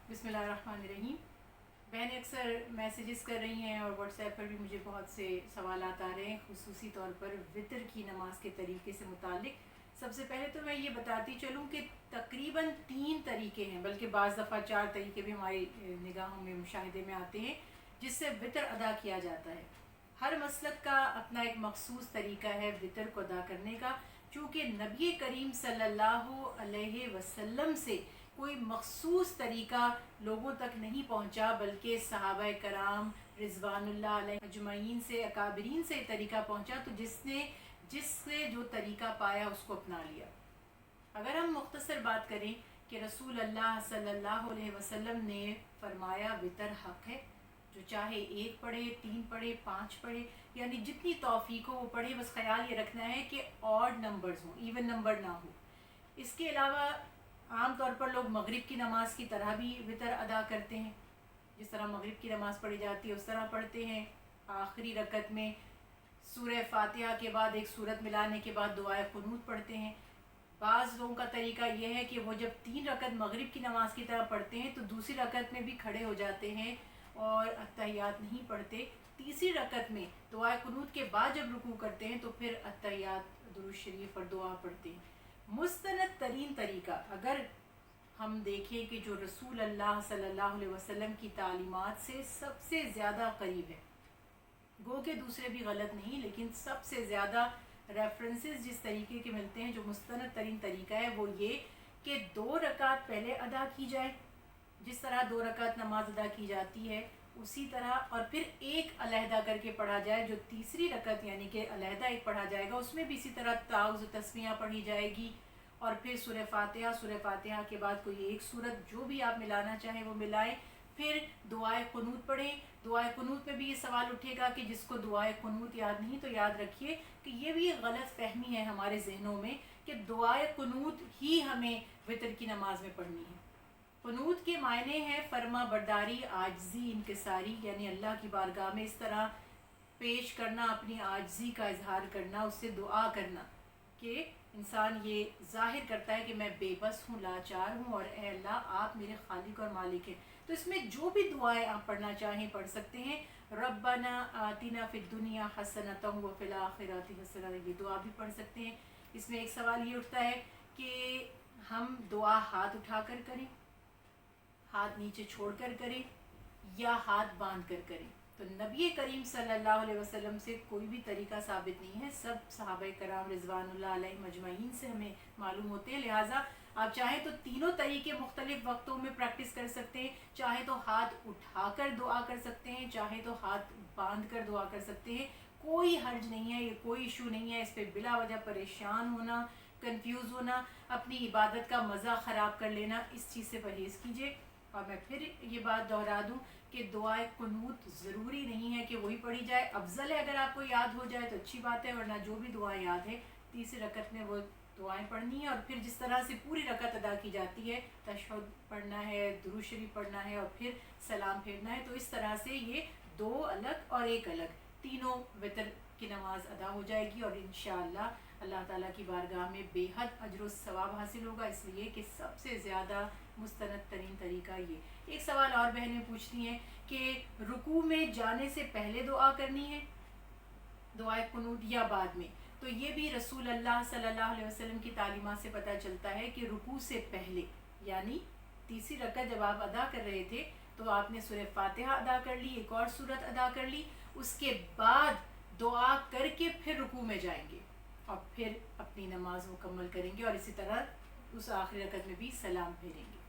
बिस्मिल्लाहिर्रहमानिर्रहीम। बहनें अक्सर मैसेजेस कर रही हैं और व्हाट्सएप पर भी मुझे बहुत से सवालात आ रहे हैं, खुसूसी तौर पर वितर की नमाज के तरीके से मुतालिक। सबसे पहले तो मैं ये बताती चलूँ कि तकरीबन 3 तरीके हैं, बल्कि बाज़ दफ़ा 4 तरीके भी हमारी निगाहों में मुशाहिदे में आते हैं जिससे वितर अदा किया जाता है। हर मसलक का अपना एक मखसूस तरीका है वितर को अदा करने का। चूँकि नबी करीम सल्लल्लाहु अलैहि वसल्लम से कोई मखसूस तरीका लोगों तक नहीं पहुँचा, बल्कि सहाबा कराम रिज़वानुल्लाह अलैहिम अजमईन से अकाबरीन से तरीका पहुँचा, तो जिससे जो तरीका पाया उसको अपना लिया। अगर हम मुख्तसर बात करें कि रसूल अल्लाह सल्लल्लाहु अलैहि वसल्लम ने फरमाया वितर हक़ है, जो चाहे 1 पढ़े, 3 पढ़े, 5 पढ़े, यानी जितनी तौफीक हो वो पढ़े। बस ख्याल ये रखना है कि ऑड नंबर्स हों, इवन नंबर ना हो। इसके अलावा आम तौर पर लोग मगरिब की नमाज की तरह भी वितर अदा करते हैं। जिस तरह मगरिब की नमाज़ पढ़ी जाती है उस तरह पढ़ते हैं। आखिरी रकत में सूरह फातिहा के बाद एक सूरत मिलाने के बाद दुआए कुनूत पढ़ते हैं। बाज़ लोगों का तरीका यह है कि वो जब 3 रकत मगरिब की नमाज की तरह पढ़ते हैं तो दूसरी रकत में भी खड़े हो जाते हैं और अत्तहियात नहीं पढ़ते। तीसरी रकत में दुआए कुनूत के बाद जब रुकू करते हैं तो फिर अत्तहियात, दुरूद शरीफ और दुआ पढ़ते हैं। मुस्तनद तरीन तरीका अगर हम देखें कि जो रसूल अल्लाह सल्लल्लाहु अलैहि वसल्लम की तालीमात से सबसे ज़्यादा करीब है, गो के दूसरे भी गलत नहीं, लेकिन सबसे ज़्यादा रेफरेंसेस जिस तरीके के मिलते हैं, जो मुस्तनद तरीन तरीका है वो ये कि 2 रकात पहले अदा की जाए, जिस तरह 2 रकात नमाज अदा की जाती है उसी तरह, और फिर एक अलहदा करके पढ़ा जाए। जो तीसरी रकत यानी कि अलहदा एक पढ़ा जाएगा उसमें भी इसी तरह ताउज़ तस्मिया पढ़ी जाएगी, और फिर सूरह फातिहा के बाद कोई एक सूरत जो भी आप मिलाना चाहें वो मिलाएं। फिर दुआए कुनूत पढ़ें। दुआए कुनूत में भी ये सवाल उठेगा कि जिसको दुआए कुनूत याद नहीं, तो याद रखिए कि ये भी एक गलत फहमी है हमारे जहनों में कि दुआए कुनूत ही हमें वितर की नमाज में पढ़नी है। कुनूत के मायने हैं फर्मा बरदारी, आजजी, इनकिसारी, यानी अल्लाह की बारगाह में इस तरह पेश करना, अपनी आजजी का इजहार करना, उससे दुआ करना कि इंसान ये जाहिर करता है कि मैं बेबस हूँ, लाचार हूँ, और ए अल्लाह आप मेरे खालिक और मालिक हैं। तो इसमें जो भी दुआएं आप पढ़ना चाहें पढ़ सकते हैं। रब्बना आतिना फिद दुनिया हसनतम व फिल आखिरति हसना, ये दुआ भी पढ़ सकते हैं। इसमें एक सवाल ये उठता है कि हम दुआ हाथ उठाकर करें, हाथ नीचे छोड़कर करें, या हाथ बांध कर करें। तो नबी करीम सल्लल्लाहु अलैहि वसल्लम से कोई भी तरीका साबित नहीं है, सब सहाबा कराम रिज़वानुल्लाह अलैहिम अजमईन से हमें मालूम होते हैं। लिहाजा आप चाहें तो तीनों तरीके मुख्तलिफ वक्तों में प्रैक्टिस कर सकते हैं। चाहे तो हाथ उठाकर दुआ कर सकते हैं, चाहे तो हाथ बांध कर दुआ कर सकते हैं। कोई हर्ज नहीं है, ये कोई इशू नहीं है। इस पर बिला वजह परेशान होना, कंफ्यूज होना, अपनी इबादत का मज़ा ख़राब कर लेना, इस चीज़ से परहेज़ कीजिए। और मैं फिर ये बात दोहरा दूँ कि दुआए कुनूत ज़रूरी नहीं है कि वही पढ़ी जाए। अफजल है अगर आपको याद हो जाए तो अच्छी बात है, वरना जो भी दुआएं याद है तीसरी रकत में वो दुआएं पढ़नी है। और फिर जिस तरह से पूरी रकत अदा की जाती है, तशहुद पढ़ना है, दुरूद शरीफ पढ़ना है और फिर सलाम फेरना है, तो इस तरह से ये 2 अलग और 1 अलग तीनों वितर की नमाज अदा हो जाएगी। और इंशाअल्लाह अल्लाह ताला की बारगाह में बेहद अजर व सवाब हासिल होगा, इसलिए कि सबसे ज़्यादा मुस्तनद तरीन तरीका ये। एक सवाल और बहनें पूछती हैं कि रुकू में जाने से पहले दुआ करनी है, दुआए कुनूत, या बाद में। तो ये भी रसूल अल्लाह सल्लल्लाहु अलैहि वसल्लम की तालीमात से पता चलता है कि रुकू से पहले, यानी तीसरी रकत जब आप अदा कर रहे थे तो आपने सूरह फातिहा अदा कर ली, एक और सूरत अदा कर ली, उसके बाद दुआ करके फिर रुकू में जाएंगे और फिर अपनी नमाज मुकम्मल करेंगे, और इसी तरह उस आखिरी रकत में भी सलाम फेरेंगे।